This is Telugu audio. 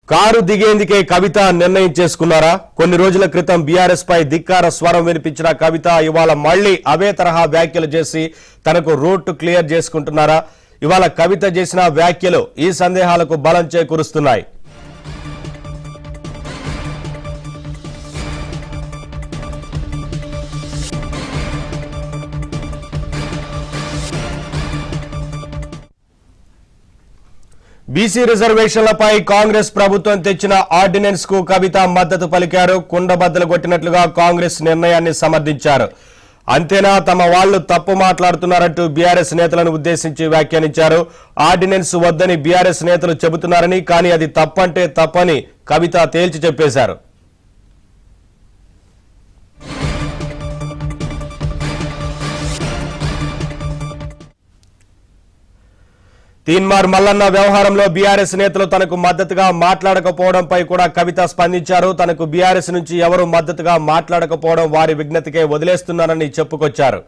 కారు దిగేందుకే కవిత నిర్ణయం చేసుకున్నారా? కొన్ని రోజుల క్రితం బీఆర్ఎస్ పై ధిక్కార స్వరం వినిపించిన కవిత ఇవాళ మళ్లీ అవే తరహా వ్యాఖ్యలు చేసి తనకు రూట్ క్లియర్ చేసుకుంటున్నారా? ఇవాళ కవిత చేసిన వ్యాఖ్యలు ఈ సందేహాలకు బలం చేకూరుస్తున్నాయి. బీసీ రిజర్వేషన్లపై కాంగ్రెస్ ప్రభుత్వం తెచ్చిన ఆర్డినెన్స్ కు కవిత మద్దతు పలికారు. కుండబద్దలు కొట్టినట్లుగా కాంగ్రెస్ నిర్ణయాన్ని సమర్థించారు. అంతేనా, తమ వాళ్లు తప్పు మాట్లాడుతున్నారంటూ బీఆర్ఎస్ నేతలను ఉద్దేశించి వ్యాఖ్యానించారు. ఆర్డినెన్స్ వద్దని బీఆర్ఎస్ నేతలు చెబుతున్నారని, కానీ అది తప్పంటే తప్పని కవిత తేల్చి చెప్పేశారు. తీన్మార్ మల్లన్న వ్యవహారంలో బీఆర్ఎస్ నేతలు తనకు మద్దతుగా మాట్లాడకపోవడంపై కూడా కవిత స్పందించారు. తనకు బీఆర్ఎస్ నుంచి ఎవరు మద్దతుగా మాట్లాడకపోవడం వారి విజ్ఞతకే వదిలేస్తున్నారని చెప్పుకొచ్చారు.